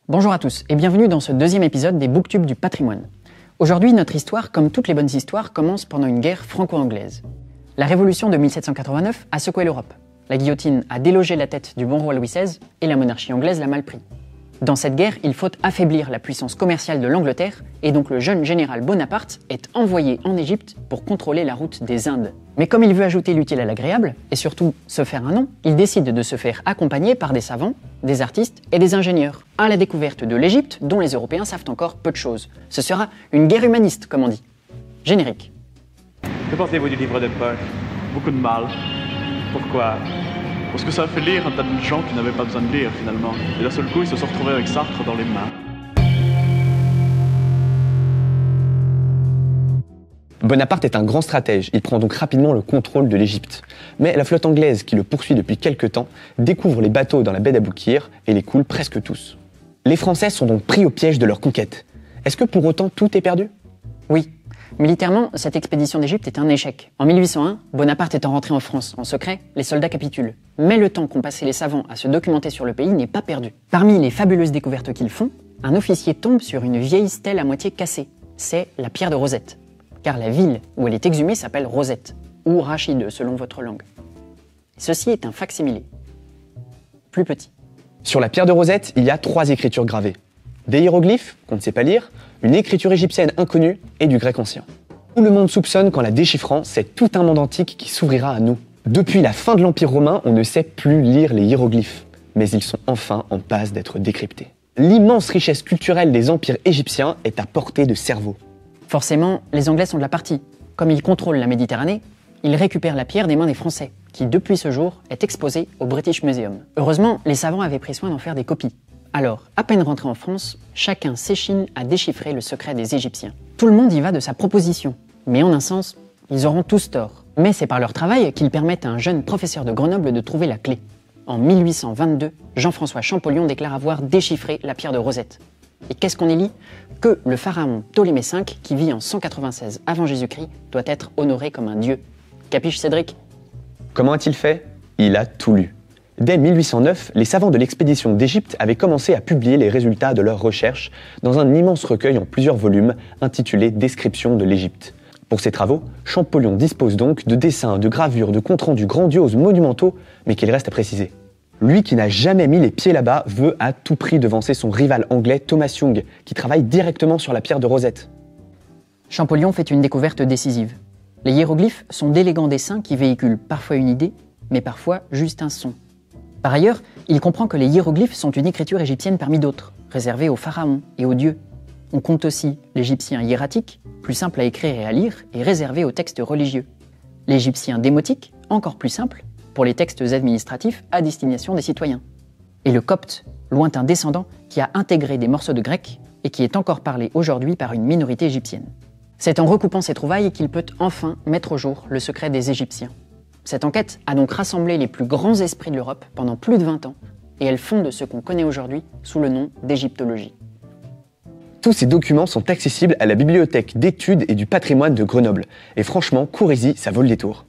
Bonjour à tous et bienvenue dans ce deuxième épisode des Booktubes du patrimoine. Aujourd'hui, notre histoire, comme toutes les bonnes histoires, commence pendant une guerre franco-anglaise. La révolution de 1789 a secoué l'Europe. La guillotine a délogé la tête du bon roi Louis XVI et la monarchie anglaise l'a mal pris. Dans cette guerre, il faut affaiblir la puissance commerciale de l'Angleterre et donc le jeune général Bonaparte est envoyé en Égypte pour contrôler la route des Indes. Mais comme il veut ajouter l'utile à l'agréable et surtout se faire un nom, il décide de se faire accompagner par des savants, des artistes et des ingénieurs à la découverte de l'Égypte dont les Européens savent encore peu de choses. Ce sera une guerre humaniste, comme on dit. Générique. Que pensez-vous du livre de poche? Beaucoup de mal. Pourquoi? Parce que ça a fait lire un tas de gens qui n'avaient pas besoin de lire finalement. Et d'un seul coup, ils se sont retrouvés avec Sartre dans les mains. Bonaparte est un grand stratège, il prend donc rapidement le contrôle de l'Égypte. Mais la flotte anglaise, qui le poursuit depuis quelques temps, découvre les bateaux dans la baie d'Aboukir et les coule presque tous. Les Français sont donc pris au piège de leur conquête. Est-ce que pour autant tout est perdu? Oui. Militairement, cette expédition d'Égypte est un échec. En 1801, Bonaparte étant rentré en France en secret, les soldats capitulent. Mais le temps qu'ont passé les savants à se documenter sur le pays n'est pas perdu. Parmi les fabuleuses découvertes qu'ils font, un officier tombe sur une vieille stèle à moitié cassée. C'est la pierre de Rosette. Car la ville où elle est exhumée s'appelle Rosette, ou Rachide selon votre langue. Ceci est un fac-similé. Plus petit. Sur la pierre de Rosette, il y a 3 écritures gravées. Des hiéroglyphes, qu'on ne sait pas lire, une écriture égyptienne inconnue et du grec ancien. Tout le monde soupçonne qu'en la déchiffrant, c'est tout un monde antique qui s'ouvrira à nous. Depuis la fin de l'Empire romain, on ne sait plus lire les hiéroglyphes, mais ils sont enfin en passe d'être décryptés. L'immense richesse culturelle des empires égyptiens est à portée de cerveau. Forcément, les Anglais sont de la partie. Comme ils contrôlent la Méditerranée, ils récupèrent la pierre des mains des Français, qui depuis ce jour est exposée au British Museum. Heureusement, les savants avaient pris soin d'en faire des copies. Alors, à peine rentré en France, chacun s'échine à déchiffrer le secret des Égyptiens. Tout le monde y va de sa proposition, mais en un sens, ils auront tous tort. Mais c'est par leur travail qu'ils permettent à un jeune professeur de Grenoble de trouver la clé. En 1822, Jean-François Champollion déclare avoir déchiffré la pierre de Rosette. Et qu'est-ce qu'on y lit? Que le pharaon Ptolémée V, qui vit en 196 avant Jésus-Christ, doit être honoré comme un dieu. Capiche Cédric? Comment a-t-il fait? Il a tout lu. Dès 1809, les savants de l'expédition d'Égypte avaient commencé à publier les résultats de leurs recherches dans un immense recueil en plusieurs volumes intitulé « Description de l'Égypte ». Pour ces travaux, Champollion dispose donc de dessins, de gravures, de comptes rendus grandioses, monumentaux, mais qu'il reste à préciser. Lui qui n'a jamais mis les pieds là-bas veut à tout prix devancer son rival anglais Thomas Young, qui travaille directement sur la pierre de Rosette. Champollion fait une découverte décisive. Les hiéroglyphes sont d'élégants dessins qui véhiculent parfois une idée, mais parfois juste un son. Par ailleurs, il comprend que les hiéroglyphes sont une écriture égyptienne parmi d'autres, réservée aux pharaons et aux dieux. On compte aussi l'égyptien hiératique, plus simple à écrire et à lire, et réservé aux textes religieux. L'égyptien démotique, encore plus simple, pour les textes administratifs à destination des citoyens. Et le copte, lointain descendant, qui a intégré des morceaux de grec et qui est encore parlé aujourd'hui par une minorité égyptienne. C'est en recoupant ces trouvailles qu'il peut enfin mettre au jour le secret des Égyptiens. Cette enquête a donc rassemblé les plus grands esprits de l'Europe pendant plus de 20 ans, et elle fonde ce qu'on connaît aujourd'hui sous le nom d'égyptologie. Tous ces documents sont accessibles à la bibliothèque d'études et du patrimoine de Grenoble. Et franchement, courez-y, ça vaut le détour.